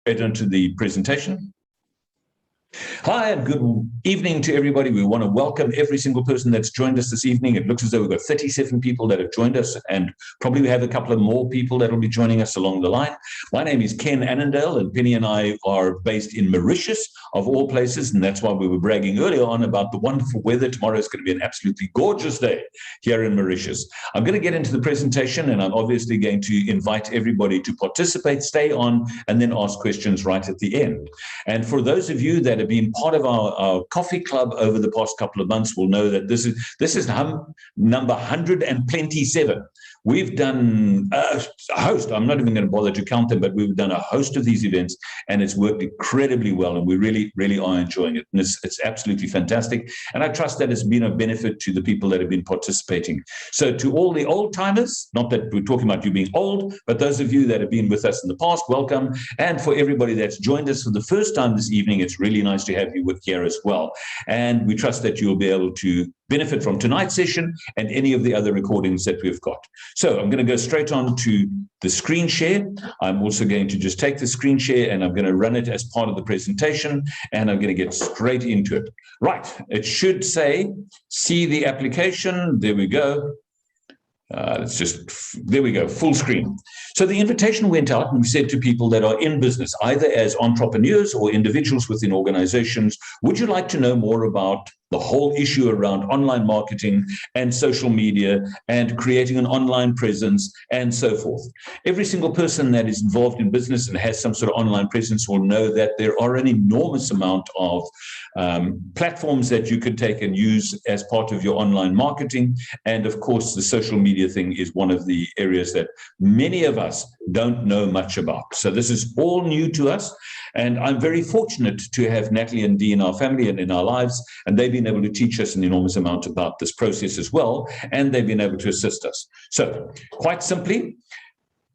straight into the presentation. Hi and good evening to everybody. We want to welcome every single person that's joined us this evening. It looks as though we've got 37 people that have joined us, and probably we have a couple of more people that will be joining us along the line. My name is Ken Annandale, and Penny and I are based in Mauritius, of all places, and that's why we were bragging earlier on about the wonderful weather. Tomorrow is going to be an absolutely gorgeous day here in Mauritius. I'm going to get into the presentation, and I'm obviously going to invite everybody to participate, stay on, and then ask questions right at the end. And for those of you that have been part of our coffee club over the past couple of months will know that this is number 127. We've done a host. I'm not even going to bother to count them, but we've done a host of these events, and it's worked incredibly well, and we really, really are enjoying it. And it's absolutely fantastic. And I trust that it's been a benefit to the people that have been participating. So to all the old timers, not that we're talking about you being old, but those of you that have been with us in the past, welcome. And for everybody that's joined us for the first time this evening, it's really nice to have you with here as well. And we trust that you'll be able to benefit from tonight's session and any of the other recordings that we've got. So I'm going to go straight on to the screen share. I'm also going to just take the screen share and I'm going to run it as part of the presentation, and I'm going to get straight into it. Right, it should say, see the application. There we go. There we go, full screen. So the invitation went out and we said to people that are in business, either as entrepreneurs or individuals within organizations, would you like to know more about the whole issue around online marketing and social media and creating an online presence and so forth? Every single person that is involved in business and has some sort of online presence will know that there are an enormous amount of platforms that you can take and use as part of your online marketing. And of course, the social media thing is one of the areas that many of us don't know much about. So this is all new to us. And I'm very fortunate to have Natalie and Dee in our family and in our lives, and they've been able to teach us an enormous amount about this process as well, and they've been able to assist us. So quite simply,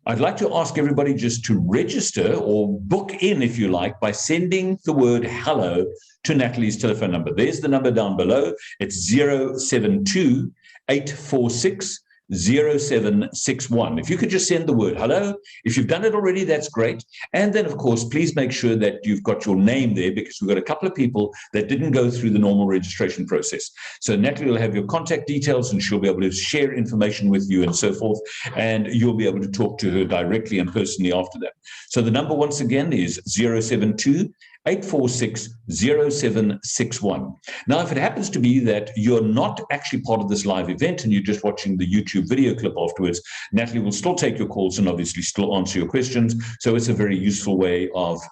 I'd like to ask everybody just to register or book in, if you like, by sending the word hello to Natalie's telephone number. There's the number down below. It's 072 846 0761. If you could just send the word hello. If you've done it already, that's great. And then, of course, please make sure that you've got your name there, because we've got a couple of people that didn't go through the normal registration process. So Natalie will have your contact details and she'll be able to share information with you and so forth. And you'll be able to talk to her directly and personally after that. So the number once again is 072 846 0761. Now, if it happens to be that you're not actually part of this live event and you're just watching the YouTube video clip afterwards, Natalie will still take your calls and obviously still answer your questions. So it's a very useful way of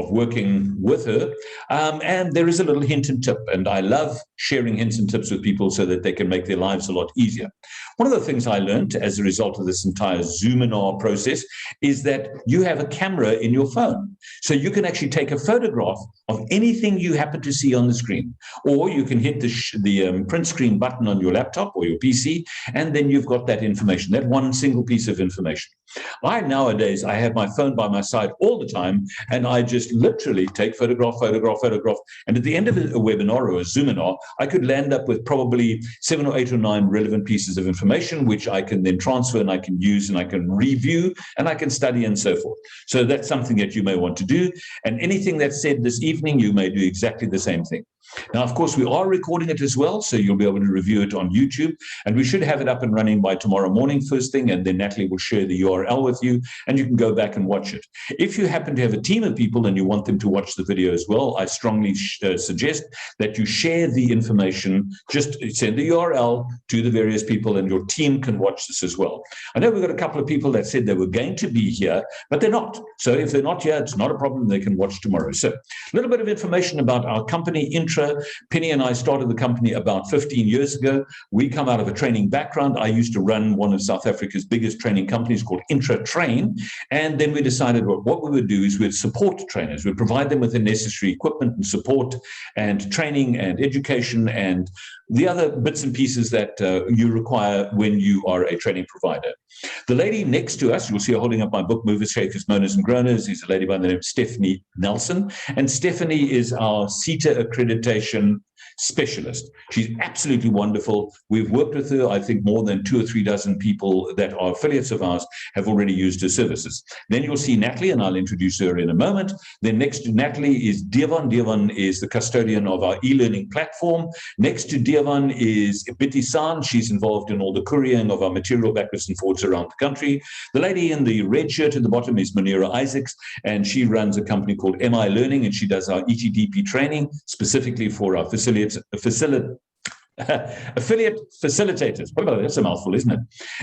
working with her. And there is a little hint and tip, and I love sharing hints and tips with people so that they can make their lives a lot easier. One of the things I learned as a result of this entire Zoominar process is that you have a camera in your phone. So you can actually take a photograph of anything you happen to see on the screen, or you can hit the print screen button on your laptop or your PC, and then you've got that information, that one single piece of information. Nowadays, I have my phone by my side all the time, and I just literally take photograph, and at the end of a webinar or a Zoominar, I could land up with probably 7 or 8 or 9 relevant pieces of information, which I can then transfer and I can use and I can review and I can study and so forth. So that's something that you may want to do. And anything that's said this evening, you may do exactly the same thing. Now, of course, we are recording it as well, so you'll be able to review it on YouTube, and we should have it up and running by tomorrow morning first thing, and then Natalie will share the URL with you, and you can go back and watch it. If you happen to have a team of people and you want them to watch the video as well, I strongly suggest that you share the information. Just send the URL to the various people, and your team can watch this as well. I know we've got a couple of people that said they were going to be here, but they're not. So if they're not here, it's not a problem. They can watch tomorrow. So a little bit of information about our company, INTRA. Penny and I started the company about 15 years ago. We come out of a training background. I used to run one of South Africa's biggest training companies called INTRA Train. And then we decided what we would do is we'd support trainers. We'd provide them with the necessary equipment and support and training and education and the other bits and pieces that you require when you are a training provider. The lady next to us, you'll see her holding up my book, Movers, Shakers, Moaners and Groaners, is a lady by the name of Stephanie Nelson. And Stephanie is our CETA accreditation specialist. She's absolutely wonderful. We've worked with her. I think more than 2 or 3 dozen people that are affiliates of ours have already used her services. Then you'll see Natalie, and I'll introduce her in a moment. Then next to Natalie is Devon. Devon is the custodian of our e-learning platform. Next to Devon is Biti-san. She's involved in all the couriering of our material backwards and forwards around the country. The lady in the red shirt at the bottom is Munira Isaacs, and she runs a company called MI Learning, and she does our ETDP training specifically for our affiliate facilitators. That's a mouthful, isn't it?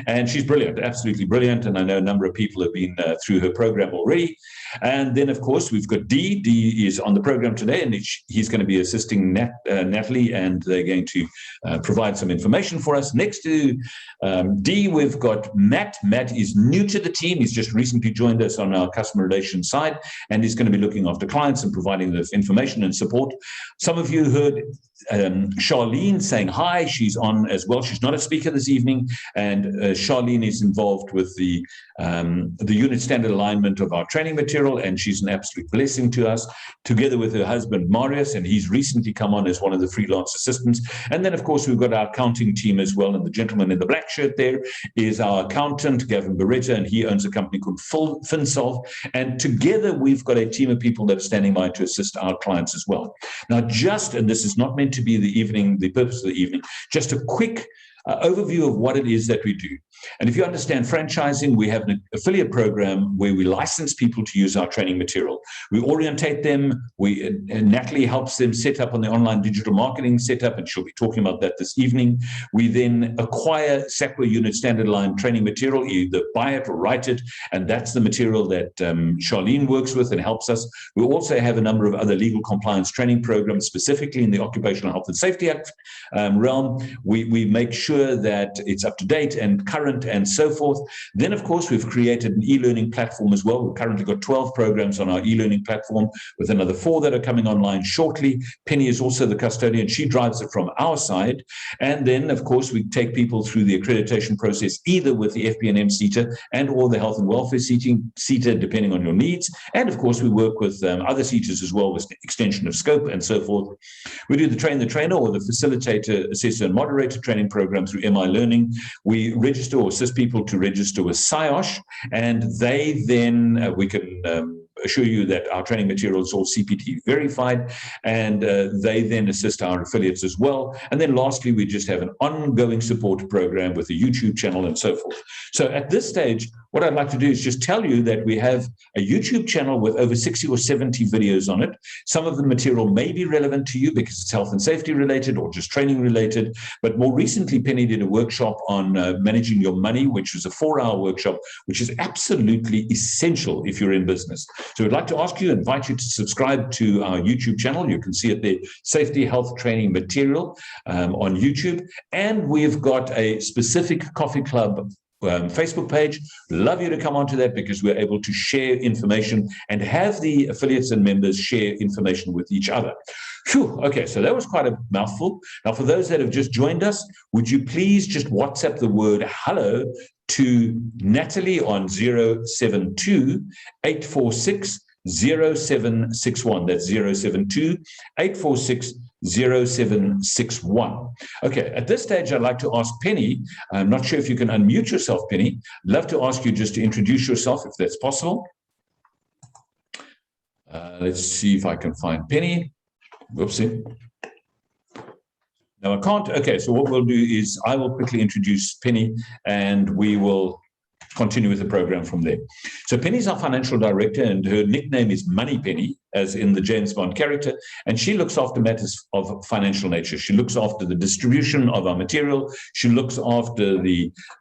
And she's brilliant, absolutely brilliant. And I know a number of people have been through her program already. And then, of course, we've got Dee. Dee is on the program today, and he's going to be assisting Natalie, and they're going to provide some information for us. Next to Dee, we've got Matt. Matt is new to the team. He's just recently joined us on our customer relations side, and he's going to be looking after clients and providing the information and support. Some of you heard Charlene saying hi. She's on as well. She's not a speaker this evening, and Charlene is involved with the unit standard alignment of our training material, and she's an absolute blessing to us, together with her husband Marius, and he's recently come on as one of the freelance assistants. And then, of course, we've got our accounting team as well, and the gentleman in the black shirt there is our accountant, Gavin Beretta, and he owns a company called FinSolve, and together we've got a team of people that are standing by to assist our clients as well. Now, and this is not meant to be the purpose of the evening, just a quick overview of what it is that we do. And if you understand franchising, we have an affiliate program where we license people to use our training material. We orientate them. And Natalie helps them set up on the online digital marketing setup, and she'll be talking about that this evening. We then acquire SACWA unit standard line training material, either buy it or write it, and that's the material that Charlene works with and helps us. We also have a number of other legal compliance training programs, specifically in the Occupational Health and Safety Act realm. We make sure that it's up to date and current and so forth. Then, of course, we've created an e-learning platform as well. We've currently got 12 programs on our e-learning platform, with another 4 that are coming online shortly. Penny is also the custodian. She drives it from our side. And then, of course, we take people through the accreditation process, either with the FP&M CETA and or the Health and Welfare CETA, depending on your needs. And, of course, we work with other CETAs as well, with extension of scope and so forth. We do the train the trainer, or the facilitator, assessor, and moderator training program through MI Learning. We register or assist people to register with SIOSH, and they then, we can assure you that our training material is all CPT verified, and they then assist our affiliates as well. And then lastly, we just have an ongoing support program with a YouTube channel and so forth. So at this stage, what I'd like to do is just tell you that we have a YouTube channel with over 60 or 70 videos on it. Some of the material may be relevant to you because it's health and safety related or just training related. But more recently, Penny did a workshop on managing your money, which was a 4-hour workshop, which is absolutely essential if you're in business. So I'd like to invite you to subscribe to our YouTube channel. You can see it there, Safety Health Training Material on YouTube. And we've got a specific coffee club Facebook page. Love you to come onto that, because we're able to share information and have the affiliates and members share information with each other. Phew, okay, so that was quite a mouthful. Now, for those that have just joined us, would you please just WhatsApp the word hello to Natalie on 072 846 0761. That's 072 846 0761. Okay, at this stage, I'd like to ask Penny. I'm not sure if you can unmute yourself, Penny. I'd love to ask you just to introduce yourself, if that's possible. Let's see if I can find Penny. Whoopsie. No, I can't. Okay, so what we'll do is I will quickly introduce Penny, and we will continue with the program from there. So Penny's our financial director, and her nickname is Money Penny, as in the James Bond character, and she looks after matters of financial nature. She looks after the distribution of our material. She looks after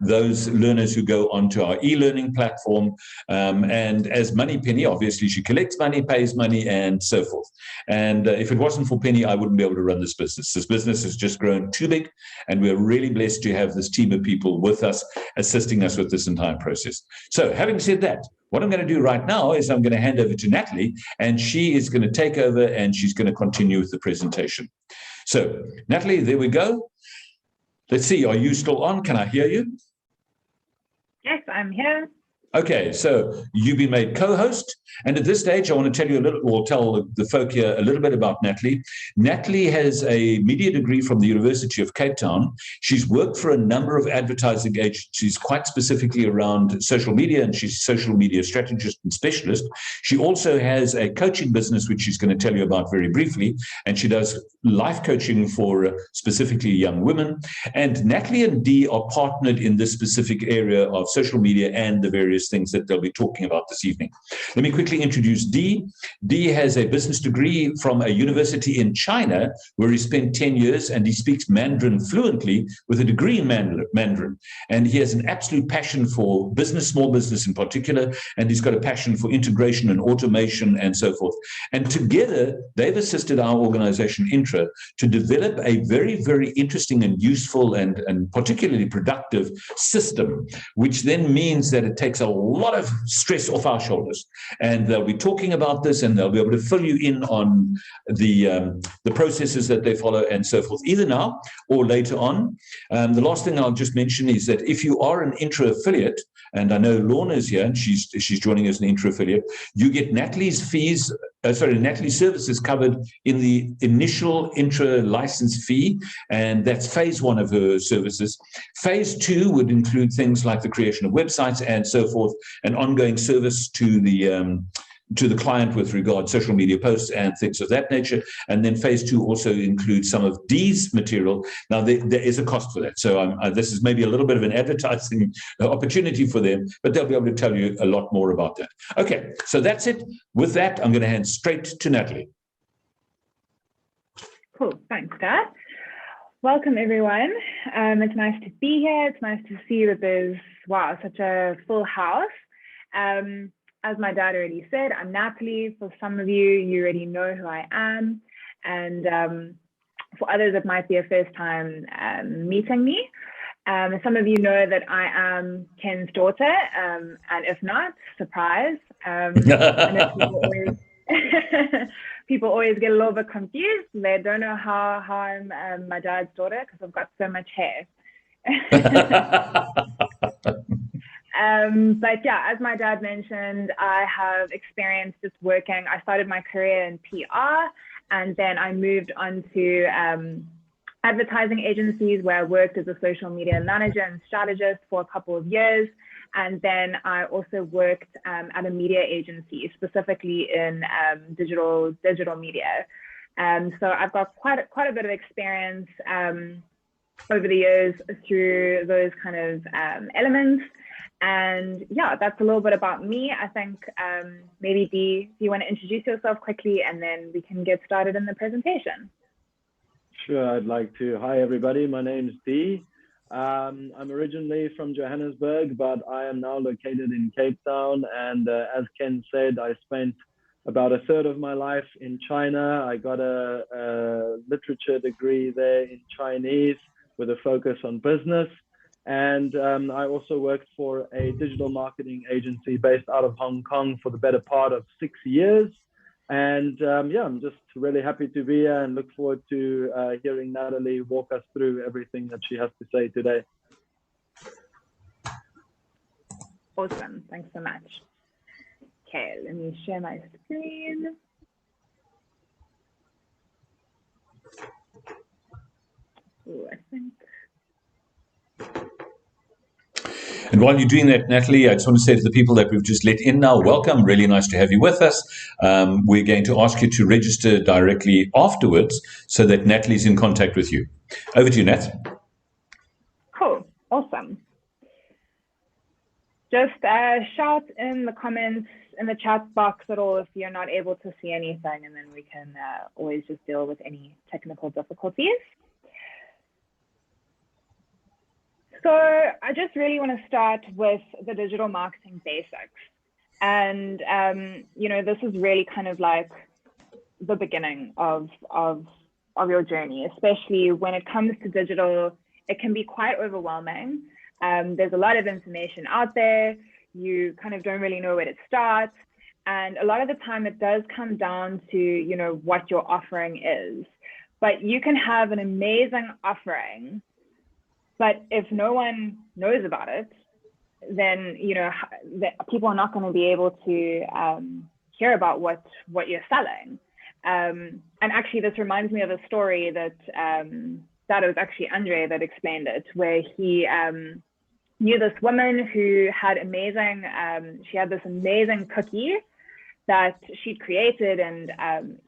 those learners who go onto our e-learning platform. And as Money Penny, obviously, she collects money, pays money, and so forth. And if it wasn't for Penny, I wouldn't be able to run this business. This business has just grown too big, and we're really blessed to have this team of people with us, assisting us with this entire process. So having said that, what I'm going to do right now is I'm going to hand over to Natalie, and she is going to take over, and she's going to continue with the presentation. So, Natalie, there we go. Let's see, are you still on? Can I hear you? Yes, I'm here. Okay, so you've been made co-host, and at this stage, I want to tell you a little, or tell the folk here a little bit about Natalie. Natalie has a media degree from the University of Cape Town. She's worked for a number of advertising agencies, quite specifically around social media, and she's a social media strategist and specialist. She also has a coaching business, which she's going to tell you about very briefly, and she does life coaching for specifically young women. And Natalie and Dee are partnered in this specific area of social media and the various things that they'll be talking about this evening. Let me quickly introduce Dee. Dee has a business degree from a university in China, where he spent 10 years, and he speaks Mandarin fluently with a degree in Mandarin. And he has an absolute passion for business, small business in particular, and he's got a passion for integration and automation and so forth. And together, they've assisted our organization, INTRA, to develop a very, very interesting and useful and particularly productive system, which then means that it takes a lot of stress off our shoulders. And they'll be talking about this, and they'll be able to fill you in on the processes that they follow and so forth, either now or later on. The last thing I'll just mention is that if you are an INTRA affiliate, and I know Lorna is here, and she's joining as an INTRA affiliate, you get Natalie's Natalie's services covered in the initial INTRA license fee, and that's phase one of her services. Phase two would include things like the creation of websites and so forth, and ongoing service to the client with regard to social media posts and things of that nature. And then phase two also includes some of Dee's material. Now, there is a cost for that. So this is maybe a little bit of an advertising opportunity for them, but they'll be able to tell you a lot more about that. Okay, so that's it. With that, I'm going to hand straight to Natalie. Cool. Thanks, Dad. Welcome, everyone. It's nice to be here. It's nice to see that there's, wow, such a full house. As my dad already said, I'm Natalie. For some of you, you already know who I am. And for others, it might be a first time meeting me. Some of you know that I am Ken's daughter. And if not, surprise. I know people always get a little bit confused. They don't know how I'm my dad's daughter because I've got so much hair. But yeah, as my dad mentioned, I have experience just working. I started my career in PR, and then I moved on to advertising agencies where I worked as a social media manager and strategist for a couple of years. And then I also worked at a media agency, specifically in digital media. So I've got quite a bit of experience over the years through those kind of elements. And yeah, that's a little bit about me. I think maybe Dee, do you want to introduce yourself quickly, and then we can get started in the presentation? Sure, I'd like to. Hi, everybody. My name is Dee. I'm originally from Johannesburg, but I am now located in Cape Town. And as Ken said, I spent about a third of my life in China. I got a literature degree there in Chinese with a focus on business. And I also worked for a digital marketing agency based out of Hong Kong for the better part of 6 years. And yeah, I'm just really happy to be here and look forward to hearing Natalie walk us through everything that she has to say today. Awesome. Thanks so much. Okay, let me share my screen. Ooh, I think. And while you're doing that, Natalie, I just want to say to the people that we've just let in now, welcome. Really nice to have you with us. We're going to ask you to register directly afterwards so that Natalie's in contact with you. Over to you, Nat. Cool. Awesome. Just shout in the comments in the chat box at all if you're not able to see anything, and then we can always just deal with any technical difficulties. So I just really want to start with the digital marketing basics. And, you know, this is really kind of like the beginning of your journey, especially when it comes to digital. It can be quite overwhelming. There's a lot of information out there. You kind of don't really know where to start. And a lot of the time it does come down to, you know, what your offering is. But you can have an amazing offering, but if no one knows about it, then people are not going to be able to hear about what you're selling. And actually, this reminds me of a story that it was actually Andre that explained it, where he knew this woman who had she had this amazing cookie that she'd created, and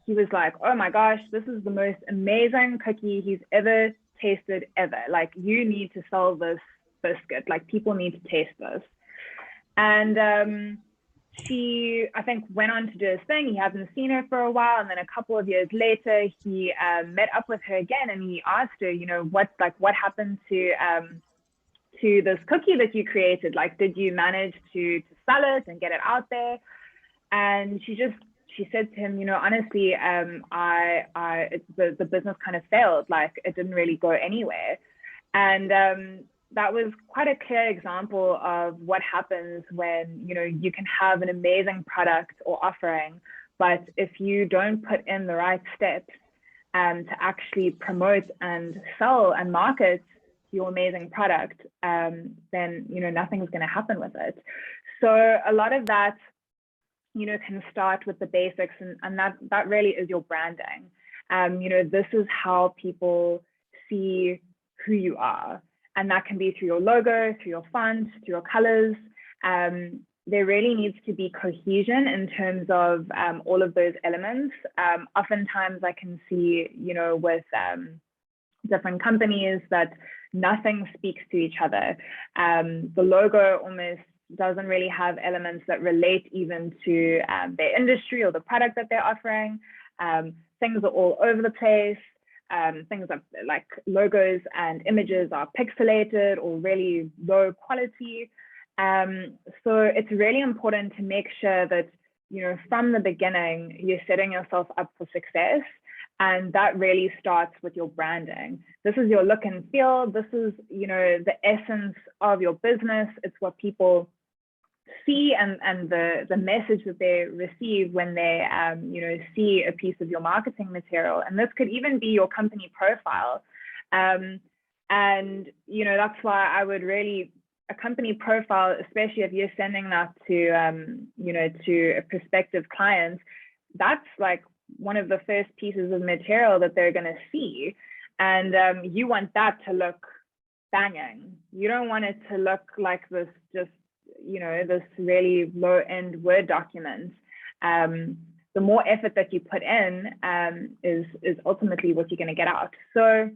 he was like, oh my gosh, this is the most amazing cookie he's ever tasted ever. Like, you need to sell this biscuit, like people need to taste this. And she, I think, went on to do his thing. He hasn't seen her for a while, and then a couple of years later he met up with her again, and he asked her, what happened to this cookie that you created? Like, did you manage to sell it and get it out there? And she said to him, honestly, the business kind of failed. Like, it didn't really go anywhere. And that was quite a clear example of what happens when, you can have an amazing product or offering, but if you don't put in the right steps to actually promote and sell and market your amazing product, then, nothing's going to happen with it. So a lot of that, can start with the basics, and that really is your branding. This is how people see who you are. And that can be through your logo, through your font, through your colors. There really needs to be cohesion in terms of all of those elements. Oftentimes I can see, with different companies that nothing speaks to each other. The logo almost doesn't really have elements that relate even to their industry or the product that they're offering. Things are all over the place. Things like logos and images are pixelated or really low quality. So it's really important to make sure that, from the beginning, you're setting yourself up for success. And that really starts with your branding. This is your look and feel. This is, the essence of your business. It's what people see and the message that they receive when they see a piece of your marketing material. And this could even be your company profile. And that's why I would really, a company profile, especially if you're sending that to a prospective client, that's like one of the first pieces of material that they're going to see. And you want that to look banging. You don't want it to look like this this really low-end Word document. The more effort that you put in is ultimately what you're going to get out. So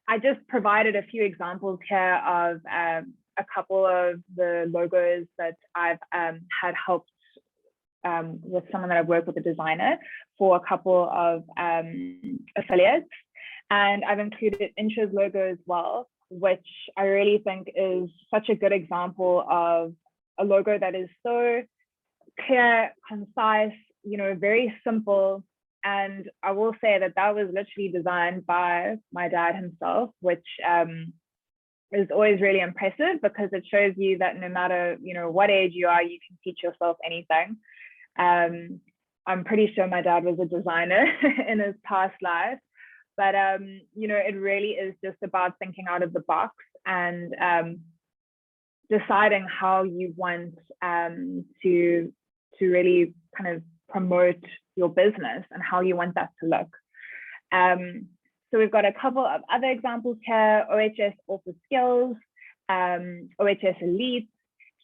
I just provided a few examples here of a couple of the logos that I've had helped with someone that I've worked with, a designer, for a couple of affiliates. And I've included INTRA's logo as well, which I really think is such a good example of a logo that is so clear, concise, very simple. And I will say that was literally designed by my dad himself, which is always really impressive, because it shows you that no matter, what age you are, you can teach yourself anything. I'm pretty sure my dad was a designer in his past life. But, it really is just about thinking out of the box and deciding how you want to really kind of promote your business and how you want that to look. So we've got a couple of other examples here: OHS Author Skills, OHS Elite,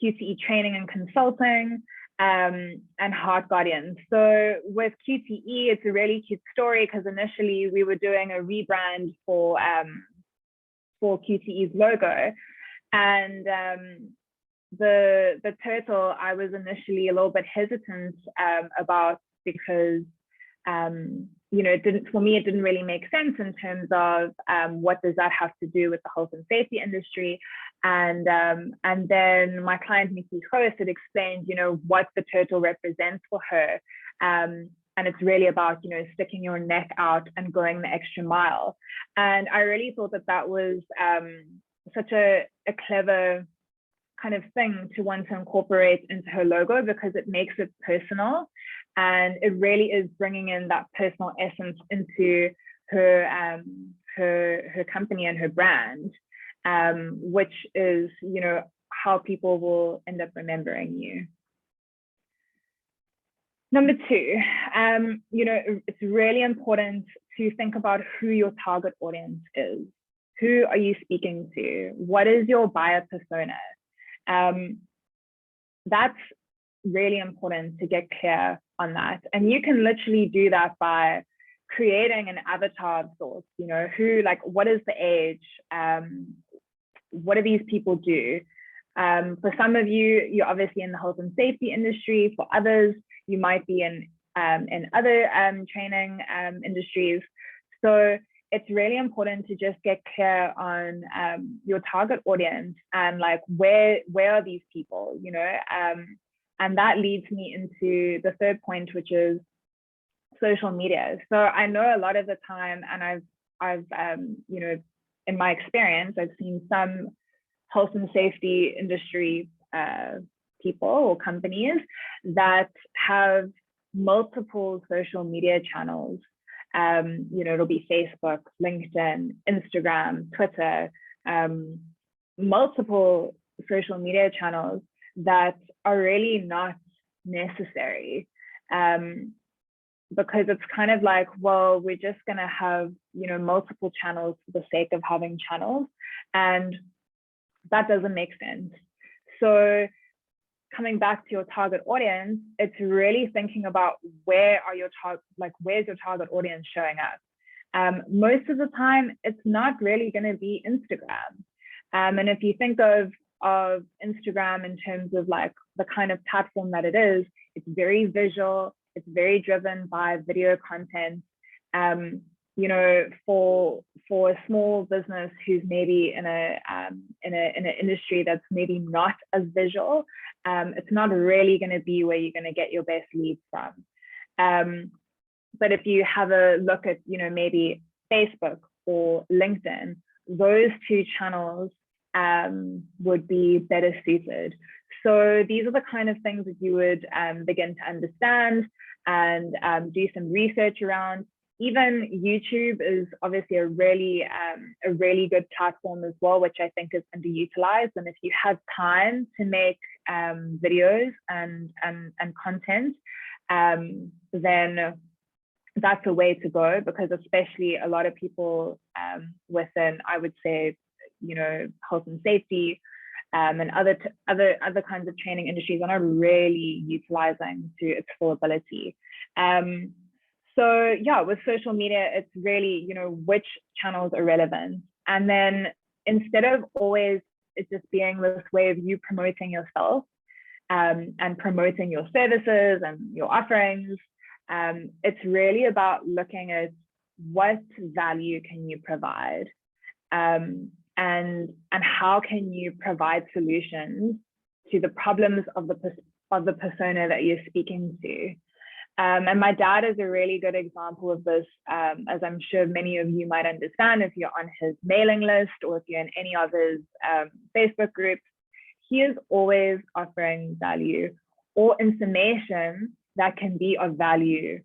QTE Training and Consulting, and Heart Guardians. So with QTE, it's a really cute story, because initially we were doing a rebrand for QTE's logo, and the turtle I was initially a little bit hesitant about, because for me it didn't really make sense in terms of what does that have to do with the health and safety industry. And then my client Nikki Host had explained, what the turtle represents for her. And it's really about, sticking your neck out and going the extra mile. And I really thought that was such a clever kind of thing to want to incorporate into her logo, because it makes it personal, and it really is bringing in that personal essence into her company and her brand, which is how people will end up remembering you. Number two, it's really important to think about who your target audience is. Who are you speaking to? What is your buyer persona? That's really important to get clear on that. And you can literally do that by creating an avatar of sorts, what is the age? What do these people do? For some of you, you're obviously in the health and safety industry. For others, you might be in other training industries. So it's really important to just get clear on your target audience and where are these people, and that leads me into the third point, which is social media. So I know a lot of the time, and I've in my experience, I've seen some health and safety industry people or companies that have multiple social media channels. It'll be Facebook, LinkedIn, Instagram, Twitter, multiple social media channels that are really not necessary. Because it's kind of like, well, we're just going to have, multiple channels for the sake of having channels. And that doesn't make sense. So coming back to your target audience, it's really thinking about where's your target audience showing up. Most of the time, it's not really going to be Instagram. And if you think of Instagram in terms of the kind of platform that it is, it's very visual. It's very driven by video content. For a small business who's maybe in an industry that's maybe not as visual, it's not really going to be where you're going to get your best leads from. But if you have a look at, maybe Facebook or LinkedIn, those two channels would be better suited. So these are the kind of things that you would begin to understand and do some research around. Even YouTube is obviously a really good platform as well, which I think is underutilized. And if you have time to make videos and content, then that's a way to go, because especially a lot of people within, I would say, health and safety and other kinds of training industries are not really utilizing to its full ability. So yeah, with social media, it's really, which channels are relevant. And then instead of always it just being this way of you promoting yourself and promoting your services and your offerings, it's really about looking at what value can you provide, and how can you provide solutions to the problems of the persona that you're speaking to. And my dad is a really good example of this, as I'm sure many of you might understand if you're on his mailing list or if you're in any of his Facebook groups. He is always offering value or information that can be of value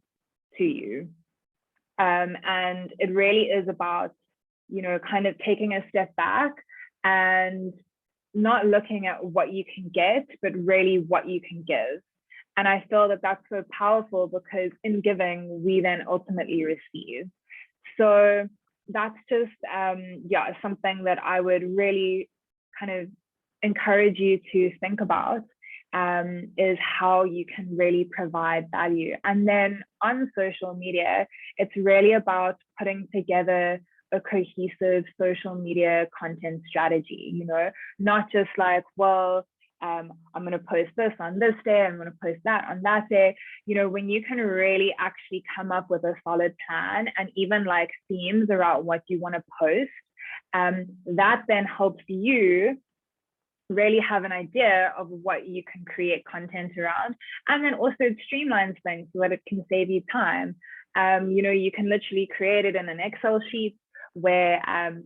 to you. And it really is about, kind of taking a step back and not looking at what you can get, but really what you can give. And I feel that that's so powerful, because in giving, we then ultimately receive. So that's just, something that I would really kind of encourage you to think about, is how you can really provide value. And then on social media, it's really about putting together a cohesive social media content strategy, not just I'm going to post this on this day, I'm going to post that on that day. When you can really actually come up with a solid plan and even themes around what you want to post, that then helps you really have an idea of what you can create content around. And then also it streamlines things so that it can save you time. You can literally create it in an Excel sheet where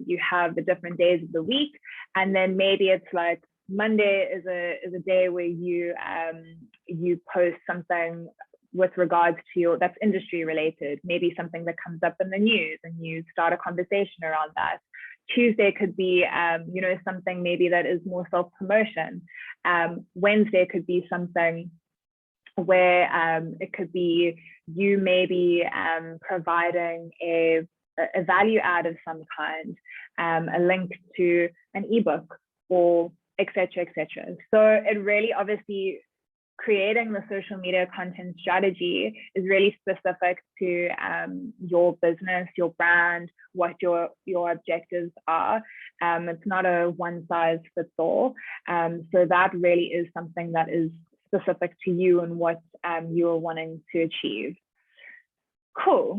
you have the different days of the week, and then maybe it's Monday is a day where you post something with regards to that's industry related, maybe something that comes up in the news, and you start a conversation around that. Tuesday could be, you know, something maybe that is more self-promotion. Wednesday could be something where it could be you maybe providing a value add of some kind, a link to an ebook, or etc. etc. So it really, obviously, creating the social media content strategy is really specific to your business, your brand, what your objectives are. It's not a one size fits all. So that really is something that is specific to you and what you are wanting to achieve. Cool.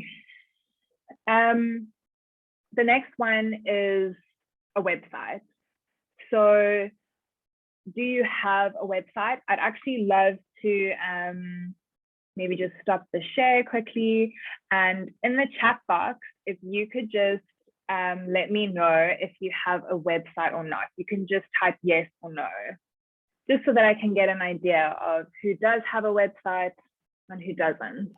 The next one is a website. So do you have a website? I'd actually love to maybe just stop the share quickly. And in the chat box, if you could just let me know if you have a website or not. You can just type yes or no, just so that I can get an idea of who does have a website and who doesn't.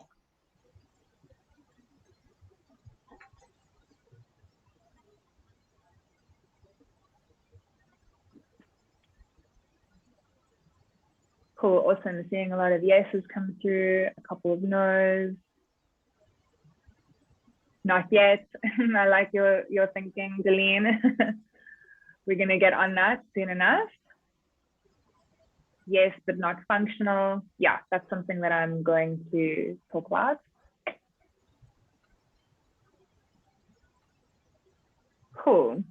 Cool, awesome. Seeing a lot of yeses come through, a couple of no's. Not yet. I like your thinking, Deline. We're gonna get on that soon enough. Yes, but not functional. Yeah, that's something that I'm going to talk about. Cool.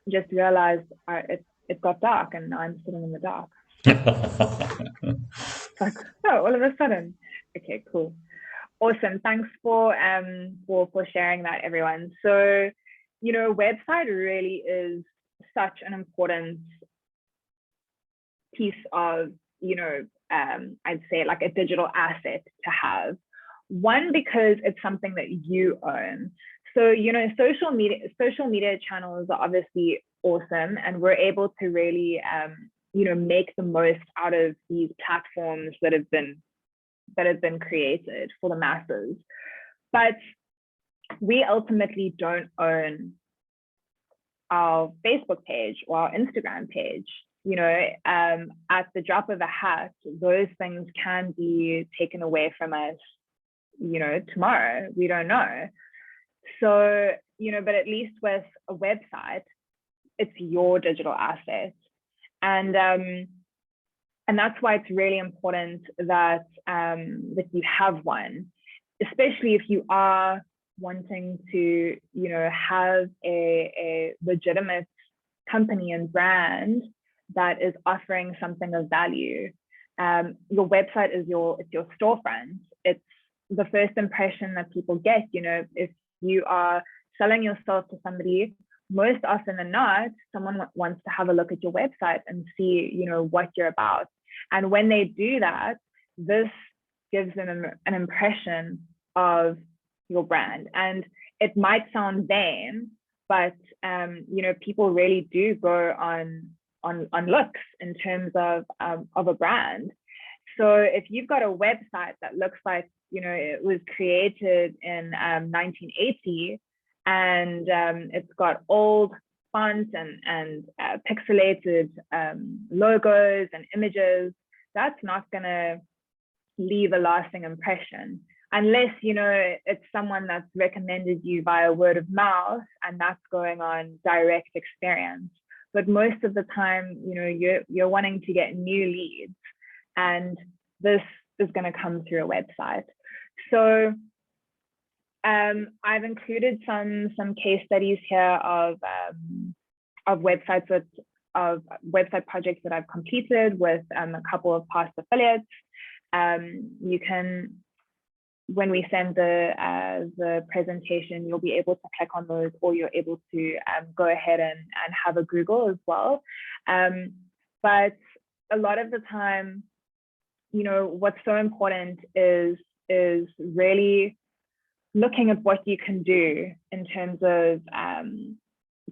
Just realized it got dark and now I'm sitting in the dark. Like, oh, all of a sudden. Okay, cool. Awesome. Thanks for sharing that, everyone. So, you know, website really is such an important piece of, you know, I'd say like a digital asset to have. One, because it's something that you own. So, you know, social media channels are obviously awesome, and we're able to really, you know, make the most out of these platforms that have been created for the masses. But we ultimately don't own our Facebook page or our Instagram page. You know, at the drop of a hat, those things can be taken away from us, you know, tomorrow. We don't know. So, you know, but at least with a website, it's your digital asset. And that's why it's really important that that you have one, especially if you are wanting to, you know, have a legitimate company and brand that is offering something of value. Your website is it's your storefront. It's the first impression that people get. You know, if you are selling yourself to somebody, most often than not, someone wants to have a look at your website and see, you know, what you're about. And when they do that, this gives them an impression of your brand. And it might sound vain, but you know, people really do go on looks in terms of a brand. So if you've got a website that looks like, you know, it was created in 1980, and it's got old fonts and pixelated logos and images, that's not going to leave a lasting impression, unless, you know, it's someone that's recommended you via word of mouth and that's going on direct experience. But most of the time, you know, you're wanting to get new leads, and this is going to come through a website. So I've included some case studies here of websites of website projects that I've completed with a couple of past affiliates. You can, when we send the presentation, you'll be able to click on those, or you're able to go ahead and have a Google as well. But a lot of the time, you know, what's so important is really looking at what you can do in terms of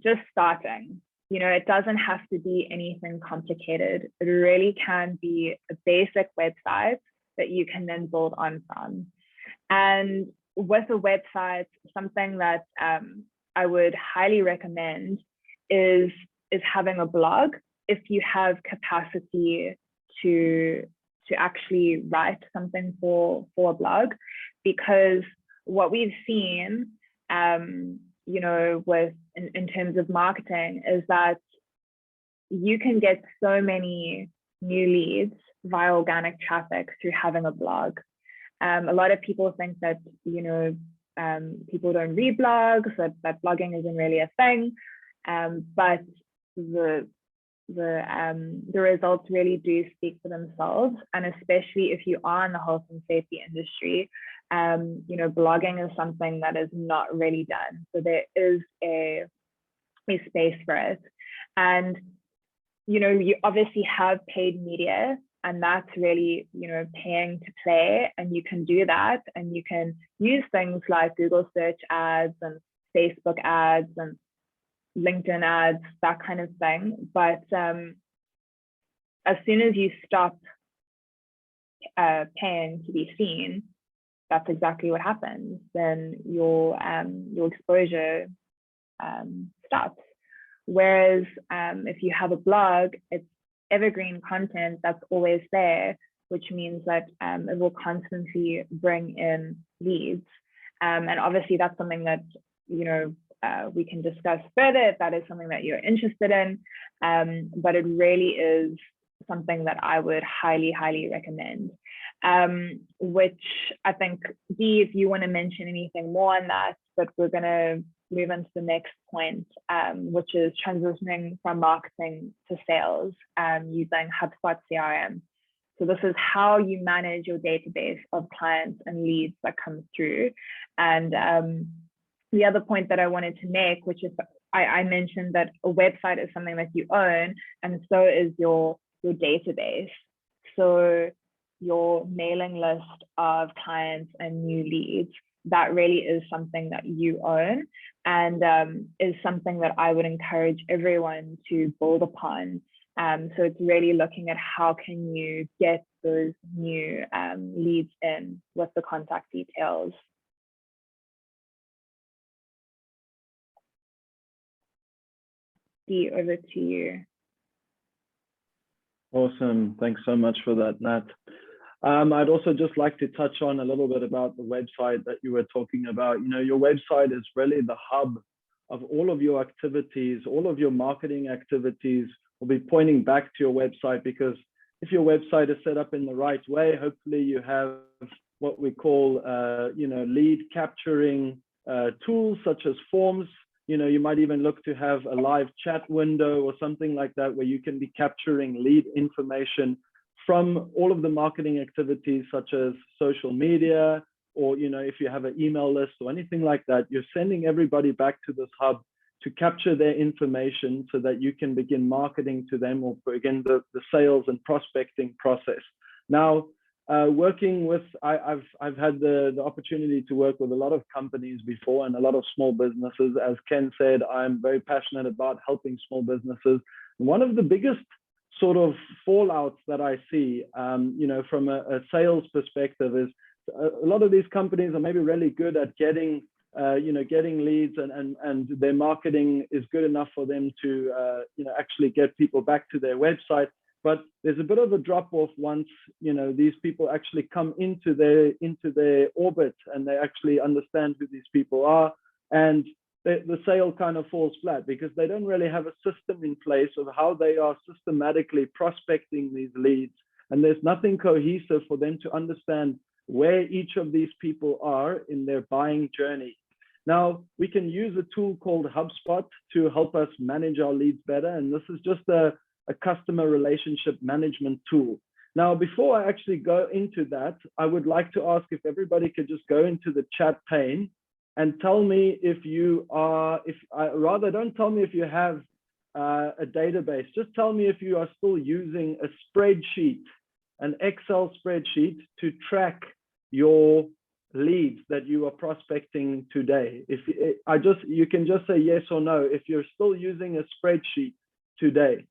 just starting. You know, it doesn't have to be anything complicated. It really can be a basic website that you can then build on from. And with a website, something that I would highly recommend is having a blog if you have capacity to actually write something for a blog, because what we've seen, you know, in terms of marketing, is that you can get so many new leads via organic traffic through having a blog. A lot of people think that, you know, people don't read blogs, that blogging isn't really a thing, but the results really do speak for themselves, and especially if you are in the health and safety industry, you know, blogging is something that is not really done. So there is a space for it, and you know, you obviously have paid media, and that's really, you know, paying to play, and you can do that, and you can use things like Google search ads and Facebook ads and LinkedIn ads, that kind of thing. But as soon as you stop paying to be seen, that's exactly what happens. Then your exposure stops. Whereas if you have a blog, it's evergreen content that's always there, which means that it will constantly bring in leads. And obviously that's something that, you know, we can discuss further if that is something that you're interested in. But it really is something that I would highly, highly recommend. Which I think, Dee, if you want to mention anything more on that, but we're going to move into the next point, which is transitioning from marketing to sales using HubSpot CRM. So this is how you manage your database of clients and leads that come through. And the other point that I wanted to make, which is I mentioned that a website is something that you own, and so is your database. So your mailing list of clients and new leads, that really is something that you own, and is something that I would encourage everyone to build upon. So it's really looking at how can you get those new leads in with the contact details. Dee, over to you. Awesome. Thanks so much for that, Nat. I'd also just like to touch on a little bit about the website that you were talking about. You know, your website is really the hub of all of your activities. All of your marketing activities will be pointing back to your website, because if your website is set up in the right way, hopefully you have what we call, you know, lead capturing tools such as forms. You know, you might even look to have a live chat window or something like that, where you can be capturing lead information from all of the marketing activities, such as social media, or, you know, if you have an email list or anything like that, you're sending everybody back to this hub to capture their information so that you can begin marketing to them, or begin the sales and prospecting process. Now, working with, I've had the opportunity to work with a lot of companies before, and a lot of small businesses. As Ken said, I'm very passionate about helping small businesses. One of the biggest sort of fallouts that I see, you know, from a sales perspective, is a lot of these companies are maybe really good at getting, you know, getting leads, and their marketing is good enough for them to, you know, actually get people back to their website. But there's a bit of a drop off once, you know, these people actually come into their orbit, and they actually understand who these people are, and the sale kind of falls flat, because they don't really have a system in place of how they are systematically prospecting these leads, and there's nothing cohesive for them to understand where each of these people are in their buying journey. Now, we can use a tool called HubSpot to help us manage our leads better, and this is just a customer relationship management tool. Now, before I actually go into that, I would like to ask if everybody could just go into the chat pane and tell me if you are, rather don't tell me if you have a database, just tell me if you are still using a spreadsheet, an Excel spreadsheet, to track your leads that you are prospecting today. You can just say yes or no if you're still using a spreadsheet today.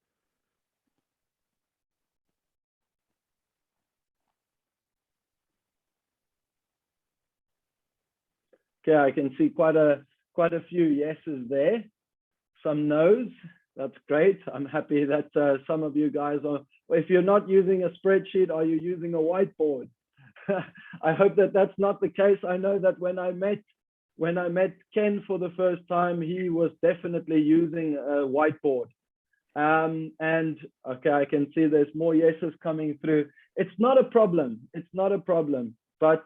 Okay, I can see quite a quite a few yeses there, some no's. That's great. I'm happy that some of you guys are, if you're not using a spreadsheet, are you using a whiteboard? I hope that that's not the case. I know that when I met Ken for the first time, he was definitely using a whiteboard. And okay, I can see there's more yeses coming through. It's not a problem. It's not a problem. But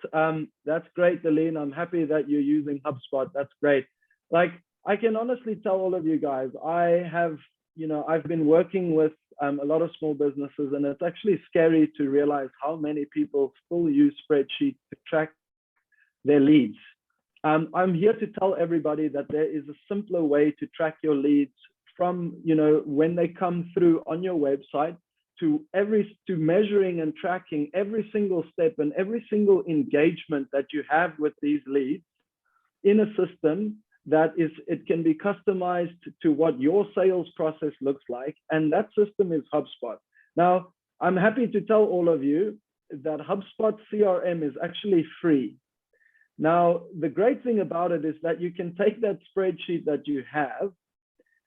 that's great, Aline. I'm happy that you're using HubSpot. That's great. Like, I can honestly tell all of you guys, I have, I've been working with a lot of small businesses, and it's actually scary to realize how many people still use spreadsheets to track their leads. I'm here to tell everybody that there is a simpler way to track your leads from, when they come through on your website to measuring and tracking every single step and every single engagement that you have with these leads in a system that it can be customized to what your sales process looks like. And that system is HubSpot. Now, I'm happy to tell all of you that HubSpot CRM is actually free. Now, the great thing about it is that you can take that spreadsheet that you have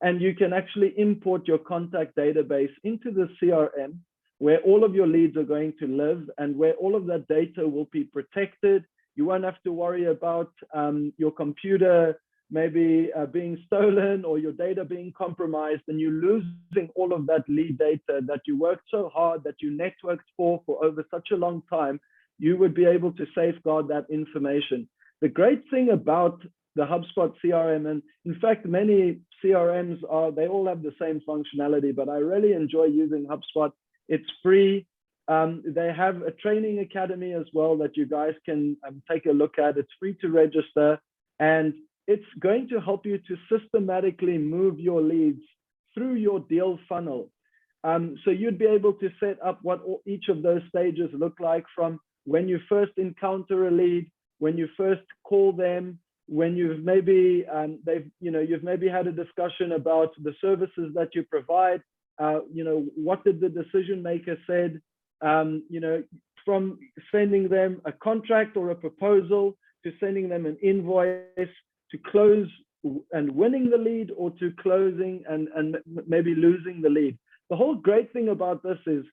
and you can actually import your contact database into the CRM where all of your leads are going to live and where all of that data will be protected. You won't have to worry about your computer maybe being stolen or your data being compromised and you losing all of that lead data that you worked so hard, that you networked for over such a long time. You would be able to safeguard that information. The great thing about the HubSpot CRM, and in fact, many CRMs they all have the same functionality, but I really enjoy using HubSpot. It's free. They have a training academy as well that you guys can take a look at. It's free to register, and it's going to help you to systematically move your leads through your deal funnel. So you'd be able to set up what each of those stages look like, from when you first encounter a lead, when you first call them, when you've maybe you've maybe had a discussion about the services that you provide. What did the decision maker said? From sending them a contract or a proposal to sending them an invoice, to close and winning the lead, or to closing and maybe losing the lead. The whole great thing about this is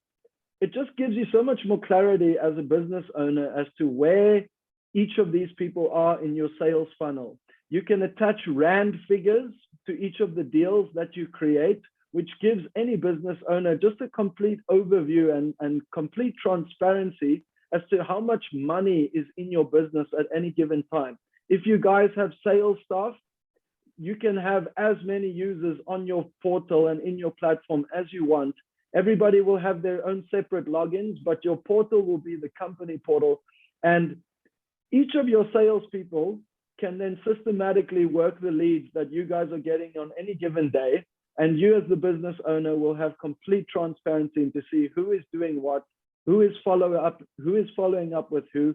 it just gives you so much more clarity as a business owner as to where each of these people are in your sales funnel. You can attach rand figures to each of the deals that you create, which gives any business owner just a complete overview and complete transparency as to how much money is in your business at any given time. If you guys have sales staff, you can have as many users on your portal and in your platform as you want. Everybody will have their own separate logins, but your portal will be the company portal. And each of your salespeople can then systematically work the leads that you guys are getting on any given day. And you as the business owner will have complete transparency to see who is doing what, who is following up with who.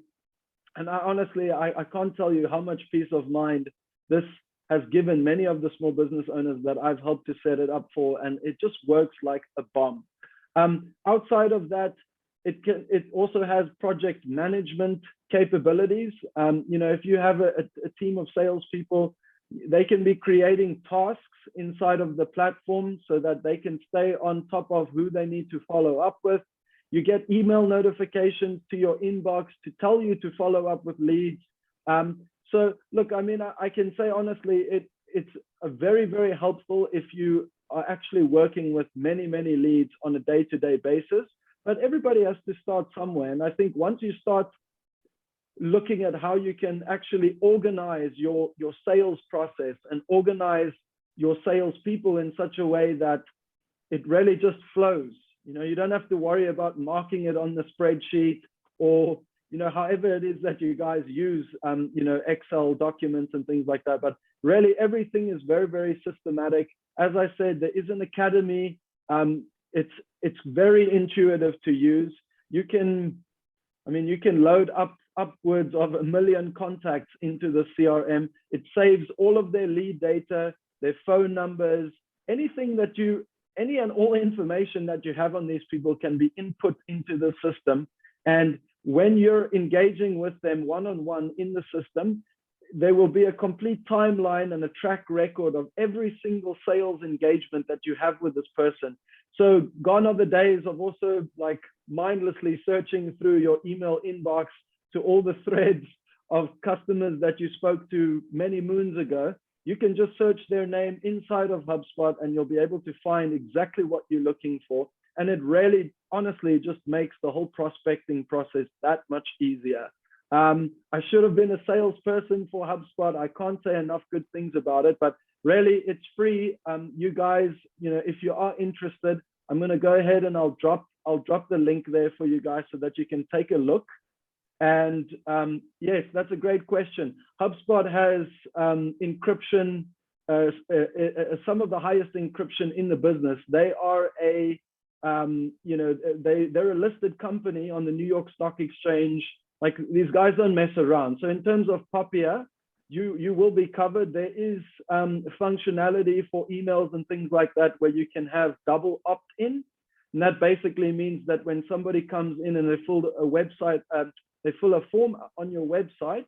And honestly, I can't tell you how much peace of mind this has given many of the small business owners that I've helped to set it up for, and it just works like a bomb. Outside of that, it also has project management capabilities. If you have a team of salespeople, they can be creating tasks inside of the platform so that they can stay on top of who they need to follow up with. You get email notifications to your inbox to tell you to follow up with leads. So look, I can say honestly, it's a very, very helpful if you are actually working with many, many leads on a day-to-day basis. But everybody has to start somewhere. And I think once you start looking at how you can actually organize your sales process and organize your salespeople in such a way that it really just flows. You don't have to worry about marking it on the spreadsheet or, however it is that you guys use, Excel documents and things like that. But really everything is very, very systematic. As I said, there is an academy. It's very intuitive to use. You can load upwards of 1 million contacts into the CRM. It saves all of their lead data, their phone numbers, any and all information that you have on these people can be input into the system. And when you're engaging with them one-on-one in the system, there will be a complete timeline and a track record of every single sales engagement that you have with this person. So gone are the days of also like mindlessly searching through your email inbox to all the threads of customers that you spoke to many moons ago. You can just search their name inside of HubSpot and you'll be able to find exactly what you're looking for. And it really, honestly, just makes the whole prospecting process that much easier. I should have been a salesperson for HubSpot. I can't say enough good things about it, but really it's free. You guys, you know, if you are interested, I'm going to go ahead and I'll drop the link there for you guys so that you can take a look. And yes, that's a great question. HubSpot has encryption, some of the highest encryption in the business. They are a, you know, they're a listed company on the New York Stock Exchange. Like, these guys don't mess around. So in terms of POPIA, you will be covered. There is functionality for emails and things like that where you can have double opt-in. And that basically means that when somebody comes in and they fill a website, they fill a form on your website,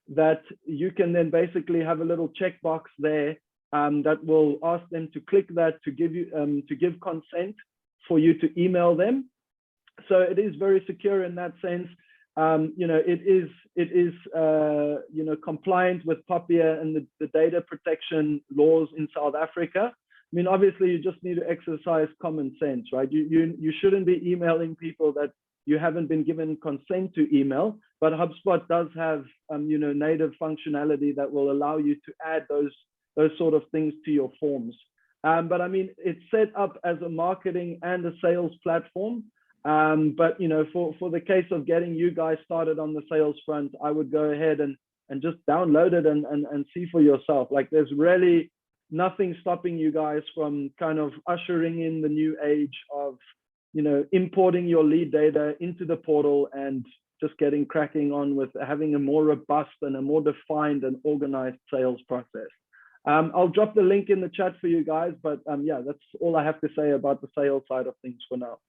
that you can then basically have a little checkbox there that will ask them to click that to give you to give consent for you to email them. So it is very secure in that sense. You know, it is you know, compliant with POPIA and the data protection laws in South Africa. I mean, obviously, you just need to exercise common sense, right? You shouldn't be emailing people that you haven't been given consent to email, but HubSpot does have you know, native functionality that will allow you to add those sort of things to your forms. But I mean, it's set up as a marketing and a sales platform. But you know, for the case of getting you guys started on the sales front, I would go ahead and just download it and see for yourself. Like, there's really nothing stopping you guys from kind of ushering in the new age of, you know, importing your lead data into the portal and just getting cracking on with having a more robust and a more defined and organized sales process. I'll drop the link in the chat for you guys, but yeah, that's all I have to say about the sales side of things for now.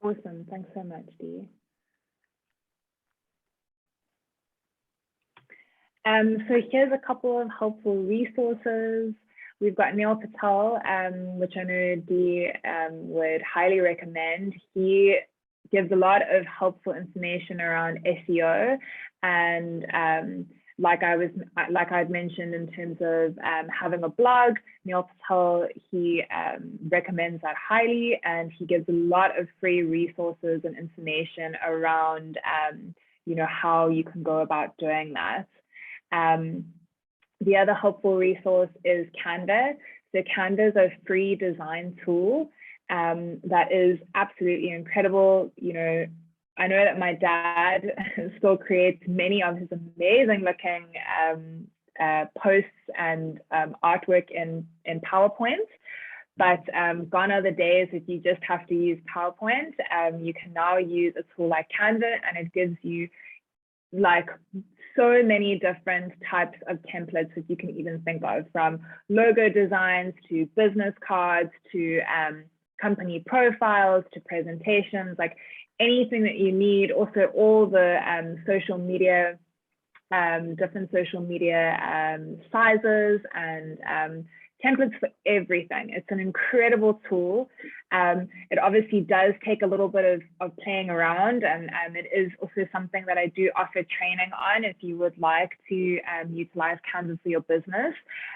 Awesome. Thanks so much, Dee. So here's a couple of helpful resources. We've got Neil Patel, which I know Dee would highly recommend. He gives a lot of helpful information around SEO, and like I'd mentioned in terms of having a blog, Neil Patel, he recommends that highly, and he gives a lot of free resources and information around you know, how you can go about doing that. The other helpful resource is Canva. So Canva is a free design tool that is absolutely incredible. You know, I know that my dad still creates many of his amazing looking posts and artwork in PowerPoint, but gone are the days if you just have to use PowerPoint. You can now use a tool like Canva, and it gives you like so many different types of templates that you can even think of, from logo designs to business cards to company profiles to presentations, like anything that you need. Also all the social media, different social media sizes and templates for everything. It's an incredible tool. It obviously does take a little bit of playing around, and it is also something that I do offer training on if you would like to utilize Canva for your business.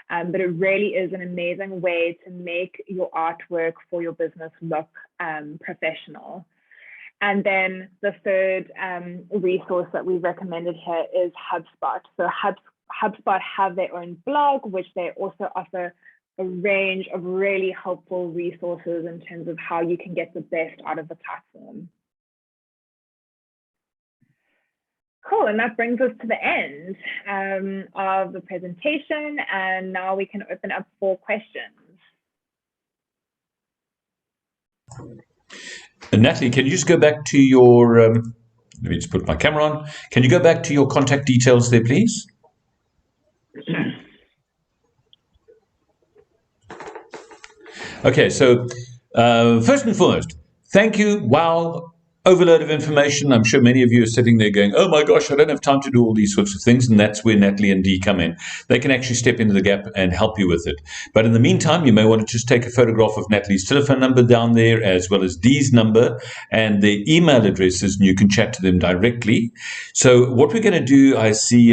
But it really is an amazing way to make your artwork for your business look professional. And then the third resource that we recommended here is HubSpot. So HubSpot have their own blog, which they also offer a range of really helpful resources in terms of how you can get the best out of the platform. Cool, and that brings us to the end of the presentation, and now we can open up for questions. Natalie, can you just go back to your, let me just put my camera on. Can you go back to your contact details there, please? Okay, so first and foremost, thank you. Wow, overload of information. I'm sure many of you are sitting there going, oh my gosh, I don't have time to do all these sorts of things. And that's where Natalie and Dee come in. They can actually step into the gap and help you with it. But in the meantime, you may want to just take a photograph of Natalie's telephone number down there, as well as Dee's number and their email addresses, and you can chat to them directly. So what we're going to do, I see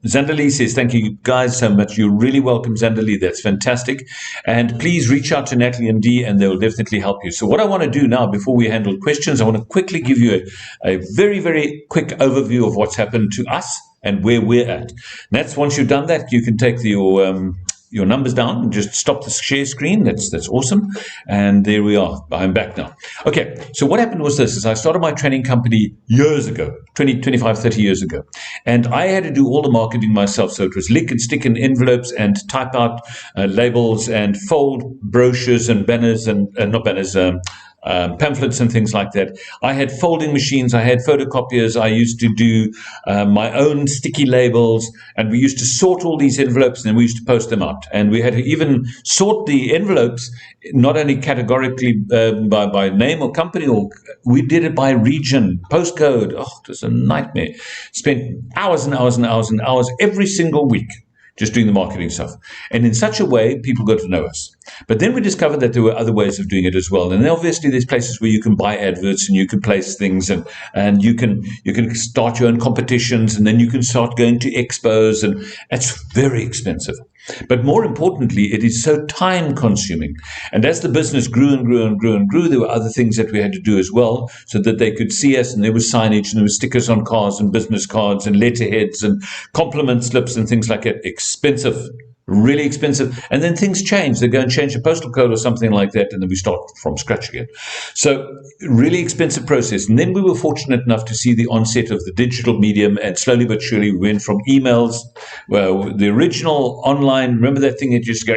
Zandali says, thank you guys so much. You're really welcome, Zandali. That's fantastic. And please reach out to Natalie and Dee, and they will definitely help you. So what I want to do now, before we handle questions, I want to quickly give you a very, very quick overview of what's happened to us and where we're at. And that's, once you've done that, you can take your numbers down and just stop the share screen. That's awesome. And there we are. I'm back now. Okay, so what happened was this, is I started my training company years ago, 25, 30 years ago. And I had to do all the marketing myself. So it was lick and stick in envelopes and type out labels and fold brochures and banners and not banners, pamphlets and things like that. I had folding machines, I had photocopiers, I used to do my own sticky labels, and we used to sort all these envelopes and then we used to post them out. And we had to even sort the envelopes, not only categorically by name or company, or we did it by region, postcode. Oh, it was a nightmare. Spent hours and hours and hours and hours every single week just doing the marketing stuff. And in such a way, people got to know us. But then we discovered that there were other ways of doing it as well. And obviously there's places where you can buy adverts and you can place things, and you can start your own competitions, and then you can start going to expos, and it's very expensive. But more importantly, it is so time consuming. And as the business grew and grew and grew and grew, there were other things that we had to do as well, so that they could see us, and there was signage, and there was stickers on cars and business cards and letterheads and compliment slips and things like that. Expensive. Really expensive. And then things change. They go and change the postal code or something like that, and then we start from scratch again. So really expensive process. And then we were fortunate enough to see the onset of the digital medium, and slowly but surely we went from emails, well, the original online, remember that thing that just go,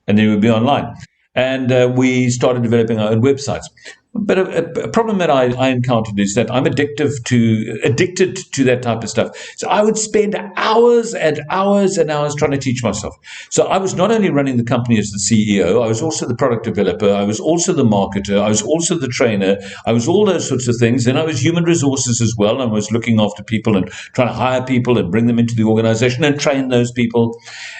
and then we would be online. And we started developing our own websites. But a problem that I encountered is that I'm addicted to that type of stuff. So I would spend hours and hours and hours trying to teach myself. So I was not only running the company as the CEO, I was also the product developer, I was also the marketer, I was also the trainer, I was all those sorts of things. Then I was human resources as well. I was looking after people and trying to hire people and bring them into the organization and train those people.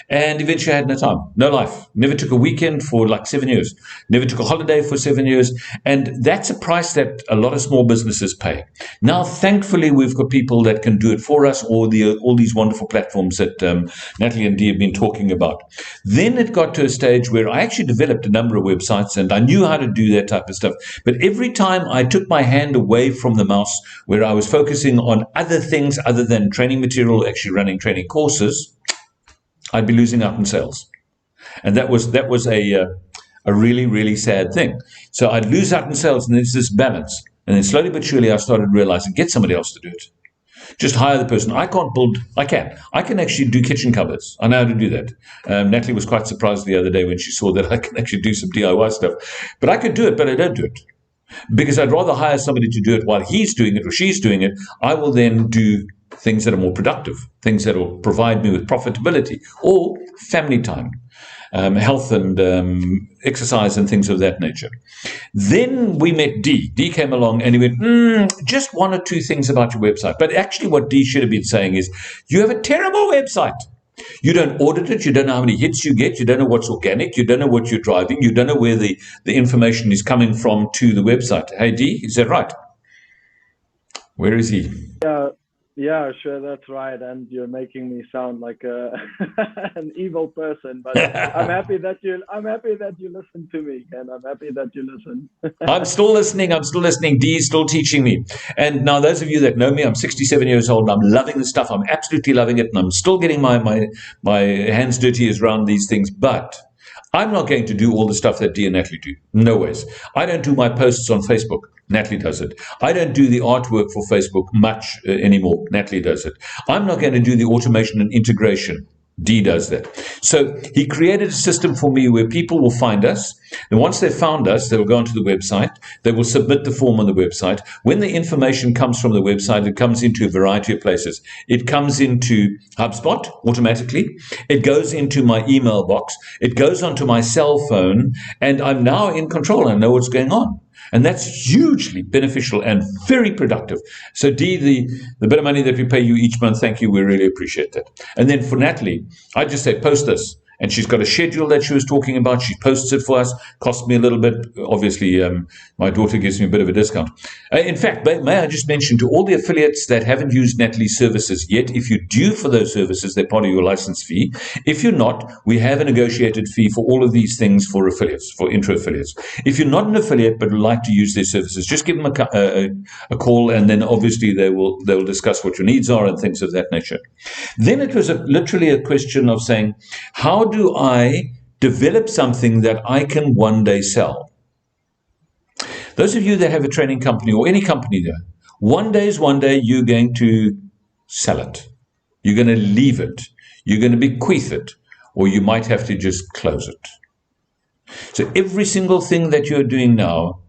And eventually I had no time, no life. Never took a weekend for like 7 years. Never took a holiday for 7 years. And that's a price that a lot of small businesses pay. Now, thankfully, we've got people that can do it for us, or all these wonderful platforms that Natalie and Dee have been talking about. Then it got to a stage where I actually developed a number of websites, and I knew how to do that type of stuff. But every time I took my hand away from the mouse, where I was focusing on other things other than training material, actually running training courses, I'd be losing out in sales. And that was a really, really sad thing. So I'd lose out in sales, and there's this balance. And then slowly but surely I started realizing, get somebody else to do it. Just hire the person. I can't build, I can actually do kitchen cupboards. I know how to do that. Natalie was quite surprised the other day when she saw that I can actually do some DIY stuff. But I could do it, but I don't do it. Because I'd rather hire somebody to do it while he's doing it or she's doing it. I will then do things that are more productive, things that will provide me with profitability or family time. Health and exercise and things of that nature. Then we met Dee. Dee came along and he went, just one or two things about your website. But actually what Dee should have been saying is, you have a terrible website. You don't audit it. You don't know how many hits you get. You don't know what's organic. You don't know what you're driving. You don't know where the information is coming from to the website. Hey, Dee, is that right? Where is he? Yeah, sure, that's right. And you're making me sound like an evil person, but I'm happy that you listen to me, and I'm happy that you listen. I'm still listening. Dee is still teaching me. And now those of you that know me, I'm 67 years old, and I'm loving the stuff. I'm absolutely loving it, and I'm still getting my hands dirty around these things. But I'm not going to do all the stuff that Dee and Natalie do. No ways. I don't do my posts on Facebook. Natalie does it. I don't do the artwork for Facebook much anymore. Natalie does it. I'm not going to do the automation and integration. Dee does that. So he created a system for me where people will find us. And once they've found us, they will go onto the website. They will submit the form on the website. When the information comes from the website, it comes into a variety of places. It comes into HubSpot automatically. It goes into my email box. It goes onto my cell phone. And I'm now in control. I know what's going on. And that's hugely beneficial and very productive. So, Dee, the bit of money that we pay you each month, thank you. We really appreciate that. And then for Natalie, I just say, post this. And she's got a schedule that she was talking about. She posts it for us. Cost me a little bit. Obviously, my daughter gives me a bit of a discount. In fact, may I just mention to all the affiliates that haven't used Natalie's services yet, if you're due for those services, they're part of your license fee. If you're not, we have a negotiated fee for all of these things for affiliates, for INTRA affiliates. If you're not an affiliate but would like to use their services, just give them a call, and then obviously they will discuss what your needs are and things of that nature. Then it was literally a question of saying, how do I develop something that I can one day sell? Those of you that have a training company or any company there, one day you're going to sell it. You're going to leave it. You're going to bequeath it, or you might have to just close it. So every single thing that you're doing now,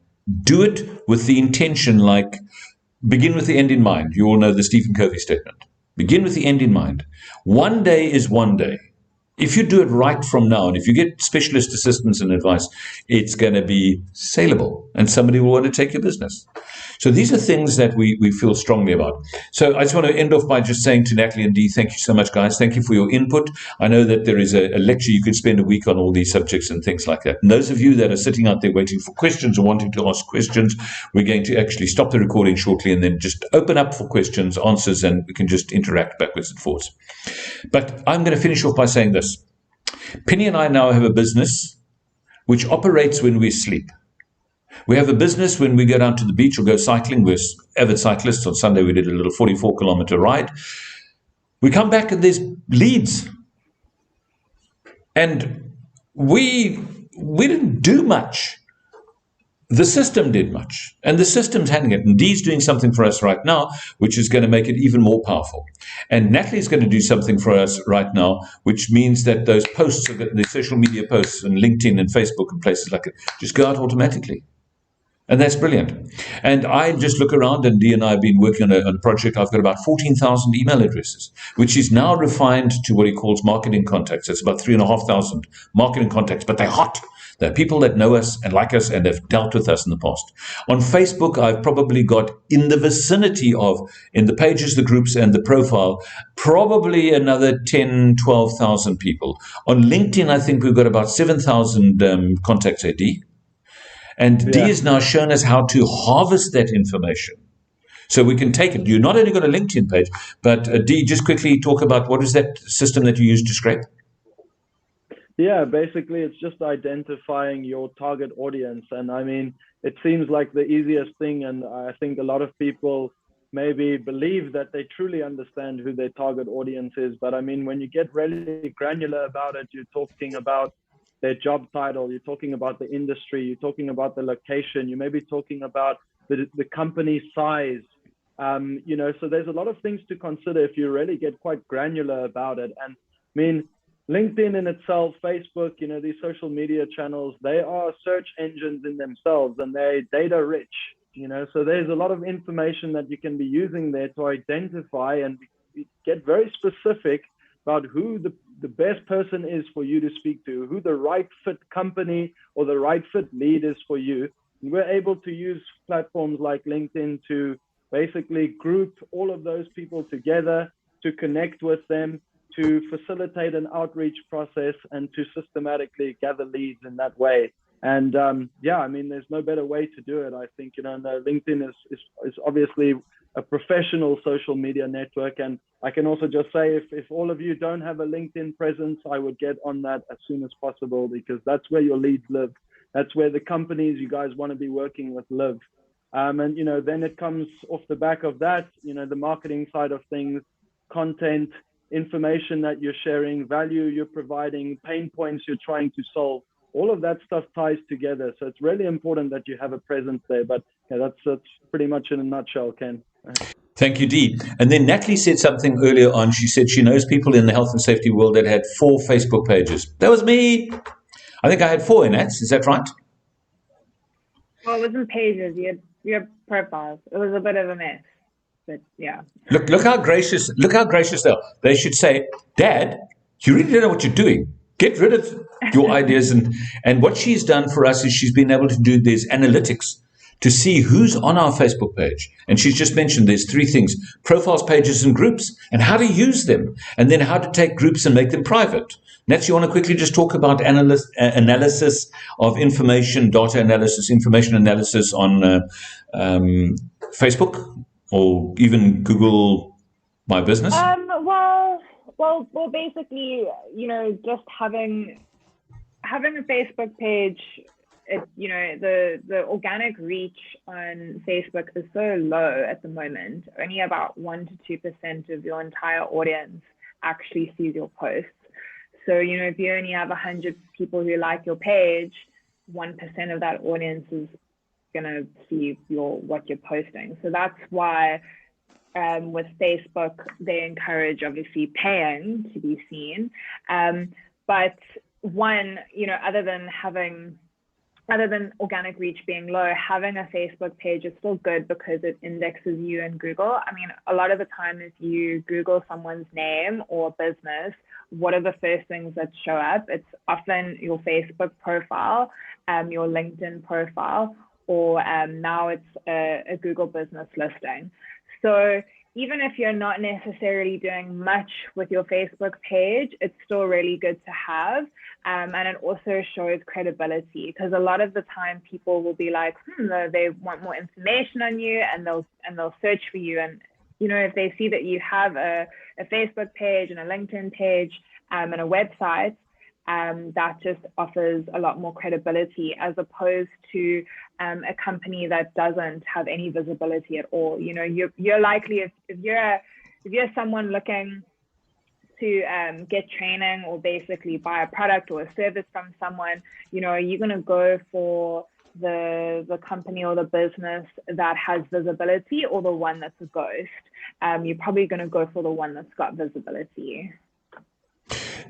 do it with the intention, like begin with the end in mind. You all know the Stephen Covey statement. Begin with the end in mind. One day is one day. If you do it right from now, and if you get specialist assistance and advice, it's going to be saleable, and somebody will want to take your business. So these are things that we feel strongly about. So I just want to end off by just saying to Natalie and Dee, thank you so much, guys. Thank you for your input. I know that there is a lecture you could spend a week on all these subjects and things like that. And those of you that are sitting out there waiting for questions or wanting to ask questions, we're going to actually stop the recording shortly and then just open up for questions, answers, and we can just interact backwards and forwards. But I'm going to finish off by saying this. Penny and I now have a business which operates when we sleep. We have a business when we go down to the beach or go cycling. We're avid cyclists. On Sunday, we did a little 44-kilometer ride. We come back and there's leads. And we didn't do much. The system did much, and the system's handling it. And Dee's doing something for us right now, which is going to make it even more powerful. And Natalie's going to do something for us right now, which means that those posts, the social media posts and LinkedIn and Facebook and places like it, just go out automatically. And that's brilliant. And I just look around, and Dee and I have been working on a project. I've got about 14,000 email addresses, which is now refined to what he calls marketing contacts. That's about 3,500 marketing contacts, but they're hot. They're people that know us and like us and have dealt with us in the past. On Facebook, I've probably got in the vicinity of, in the pages, the groups, and the profile, probably another 10, 12,000 people. On LinkedIn, I think we've got about 7,000 contacts a Dee. And Dee has now shown us how to harvest that information. So we can take it. You not only got a LinkedIn page, but Dee, just quickly talk about what is that system that you use to scrape? Yeah, basically it's just identifying your target audience. And I mean, it seems like the easiest thing. And I think a lot of people maybe believe that they truly understand who their target audience is. But I mean, when you get really granular about it, you're talking about their job title, you're talking about the industry, you're talking about the location, you may be talking about the company size. You know, so there's a lot of things to consider if you really get quite granular about it. And I mean, LinkedIn in itself, Facebook, you know, these social media channels, they are search engines in themselves, and they're data rich, you know, so there's a lot of information that you can be using there to identify and get very specific about who the best person is for you to speak to, who the right fit company or the right fit lead is for you. And we're able to use platforms like LinkedIn to basically group all of those people together, to connect with them, to facilitate an outreach process, and to systematically gather leads in that way. And yeah, I mean, there's no better way to do it. I think, you know, LinkedIn is obviously a professional social media network. And I can also just say, if all of you don't have a LinkedIn presence, I would get on that as soon as possible, because that's where your leads live. That's where the companies you guys want to be working with live. And, you know, then it comes off the back of that, you know, the marketing side of things, content, information that you're sharing, value you're providing, pain points you're trying to solve. All of that stuff ties together. So it's really important that you have a presence there. But yeah, that's pretty much in a nutshell, Ken. Thank you, Dee. And then Natalie said something earlier on. She said she knows people in the health and safety world that had 4 Facebook pages. That was me. I think I had 4 in that. Is that right? Well, it wasn't pages. You had profiles. It was a bit of a mess. But yeah. Look how gracious they are. They should say, Dad, you really don't know what you're doing. Get rid of your ideas. And what she's done for us is she's been able to do these analytics to see who's on our Facebook page. And she's just mentioned there's 3 things: profiles, pages, and groups, and how to use them, and then how to take groups and make them private. Nats, you want to quickly just talk about analysis of information, data analysis, information analysis on Facebook or even Google My Business? Well, basically, just having a Facebook page, the organic reach on Facebook is so low at the moment. Only about 1 to 2% of your entire audience actually sees your posts. So, if you only have 100 people who like your page, 1% of that audience is going to see what you're posting. So that's why with Facebook, they encourage obviously paying to be seen. But one, other than organic reach being low, having a Facebook page is still good because it indexes you in Google. I mean, a lot of the time if you Google someone's name or business, what are the first things that show up? It's often your Facebook profile, your LinkedIn profile, or now it's a Google business listing. So even if you're not necessarily doing much with your Facebook page, it's still really good to have. And it also shows credibility, because a lot of the time people will be like, they want more information on you, and they'll search for you. And if they see that you have a Facebook page and a LinkedIn page and a website, that just offers a lot more credibility, as opposed to a company that doesn't have any visibility at all. You're likely, if you're someone looking to get training or basically buy a product or a service from someone, you're going to go for the company or the business that has visibility, or the one that's a ghost. You're probably going to go for the one that's got visibility.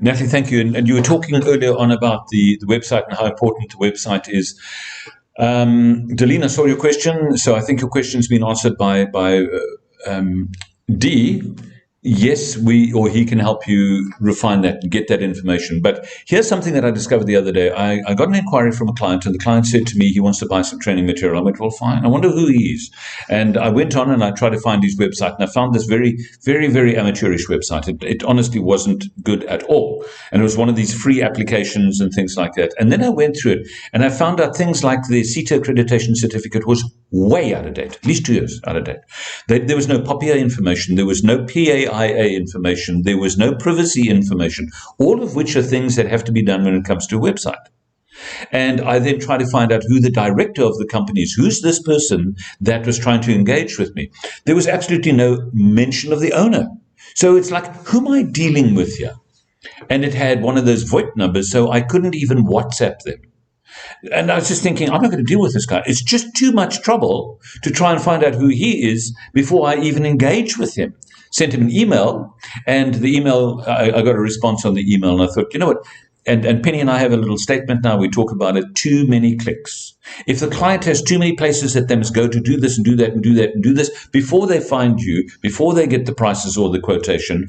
Natalie, thank you. And you were talking earlier on about the website and how important the website is. Delina, I saw your question. So I think your question's been answered by Dee. Yes, he can help you refine that and get that information. But here's something that I discovered the other day. I got an inquiry from a client, and the client said to me he wants to buy some training material. I went, well, fine. I wonder who he is. And I went on and I tried to find his website, and I found this very, very, very amateurish website. It honestly wasn't good at all. And it was one of these free applications and things like that. And then I went through it, and I found out things like the CETA accreditation certificate was way out of date, at least 2 years out of date. There was no POPIA information. There was no PAIA information. There was no privacy information, all of which are things that have to be done when it comes to a website. And I then try to find out who the director of the company is. Who's this person that was trying to engage with me? There was absolutely no mention of the owner. So it's like, who am I dealing with here? And it had one of those VoIP numbers, so I couldn't even WhatsApp them. And I was just thinking, I'm not going to deal with this guy. It's just too much trouble to try and find out who he is before I even engage with him. Sent him an email, and the email, I got a response on the email, and I thought, you know what? And Penny and I have a little statement now. We talk about it. Too many clicks. If the client has too many places that they must go to do this and do that and do that and do this, before they find you, before they get the prices or the quotation,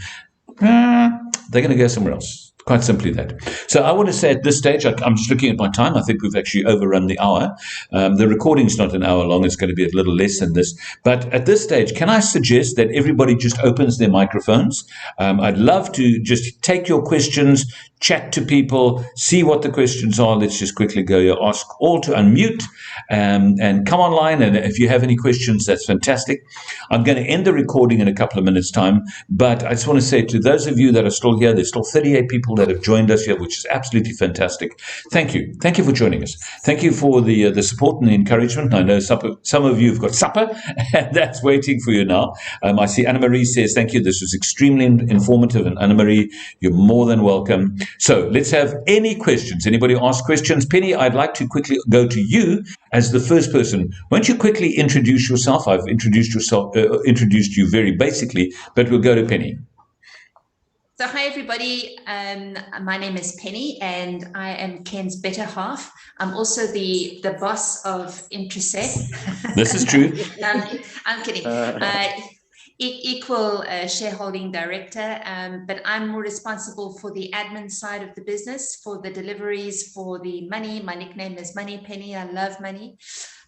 they're going to go somewhere else. Quite simply that. So I want to say at this stage, I'm just looking at my time. I think we've actually overrun the hour. The recording's not an hour long. It's going to be a little less than this. But at this stage, can I suggest that everybody just opens their microphones? I'd love to just take your questions, chat to people, see what the questions are. Let's just quickly go here. Ask all to unmute and come online. And if you have any questions, that's fantastic. I'm going to end the recording in a couple of minutes' time. But I just want to say to those of you that are still here, there's still 38 people that have joined us here, which is absolutely fantastic. Thank you. Thank you for joining us. Thank you for the support and the encouragement. I know some of you have got supper, and that's waiting for you now. I see Anna-Marie says, thank you. This was extremely informative. And Anna-Marie, you're more than welcome. So let's have any questions. Anybody ask questions? Penny, I'd like to quickly go to you as the first person. Won't you quickly introduce yourself? I've introduced you very basically, but we'll go to Penny. So hi everybody, my name is Penny and I am Ken's better half. I'm also the boss of INTRA. This is true. I'm kidding. Equal shareholding director, but I'm more responsible for the admin side of the business, for the deliveries, for the money. My nickname is Money Penny. I love money.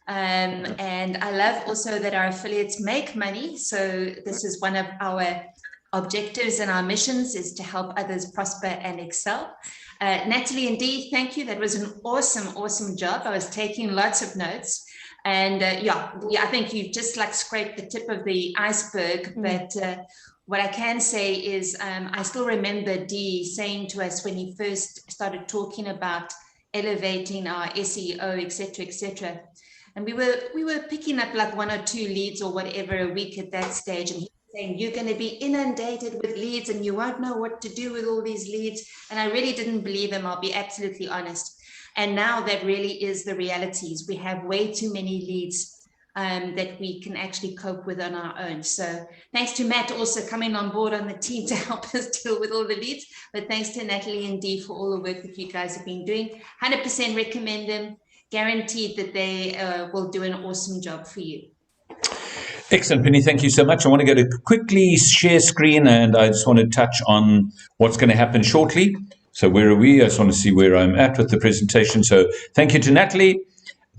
And I love also that our affiliates make money. So this is one of our objectives and our missions, is to help others prosper and excel. Natalie and Dee, thank you. That was an awesome job. I was taking lots of notes. And I think you just like scraped the tip of the iceberg. But what I can say is I still remember Dee saying to us when he first started talking about elevating our SEO, etc. And we were picking up like 1 or 2 leads or whatever a week at that stage. And he was saying, you're going to be inundated with leads and you won't know what to do with all these leads. And I really didn't believe him. I'll be absolutely honest. And now that really is the realities. We have way too many leads that we can actually cope with on our own. So thanks to Matt also coming on board on the team to help us deal with all the leads. But thanks to Natalie and Dee for all the work that you guys have been doing. 100% recommend them. Guaranteed that they will do an awesome job for you. Excellent, Penny. Thank you so much. I want to go to quickly share screen, and I just want to touch on what's going to happen shortly. So where are we? I just want to see where I'm at with the presentation. So thank you to Natalie.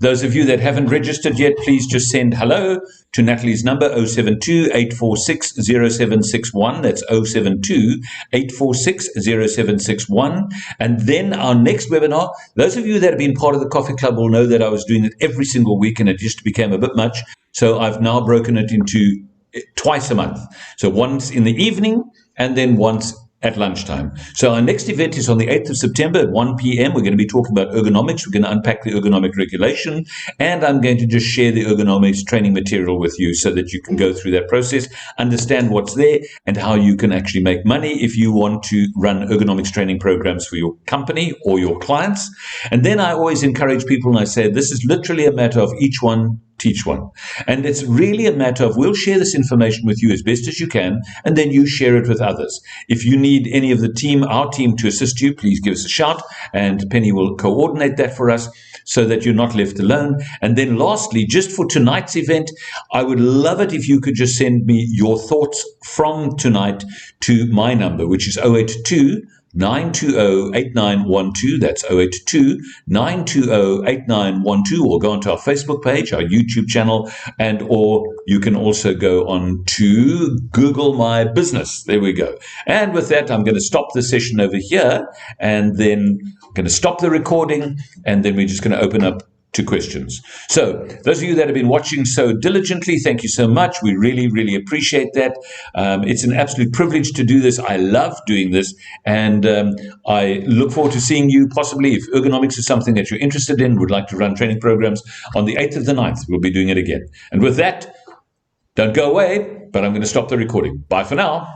Those of you that haven't registered yet, please just send hello to Natalie's number 072-846-0761. That's 072-846-0761. And then our next webinar, those of you that have been part of the coffee club will know that I was doing it every single week and it just became a bit much. So I've now broken it into twice a month. So once in the evening and then once at lunchtime. So our next event is on the 8th of September at 1 p.m. We're going to be talking about ergonomics. We're going to unpack the ergonomic regulation, and I'm going to just share the ergonomics training material with you so that you can go through that process, understand what's there, and how you can actually make money if you want to run ergonomics training programs for your company or your clients. And then I always encourage people, and I say, this is literally a matter of each one teach one. And it's really a matter of, we'll share this information with you as best as you can, and then you share it with others. If you need any of the team, our team, to assist you, please give us a shout, and Penny will coordinate that for us so that you're not left alone. And then lastly, just for tonight's event, I would love it if you could just send me your thoughts from tonight to my number, which is 082-920-8912. That's 082-920-8912, or go onto our Facebook page, our YouTube channel, and or you can also go on to Google My Business. There we go. And with that, I'm going to stop the session over here, and then I'm going to stop the recording, and then we're just going to open up to questions. So those of you that have been watching so diligently, thank you so much. We really, really appreciate that. It's an absolute privilege to do this. I love doing this, and I look forward to seeing you possibly, if ergonomics is something that you're interested in, would like to run training programs, on the 8th of the 9th. We'll be doing it again. And with that, don't go away, but I'm going to stop the recording. Bye for now.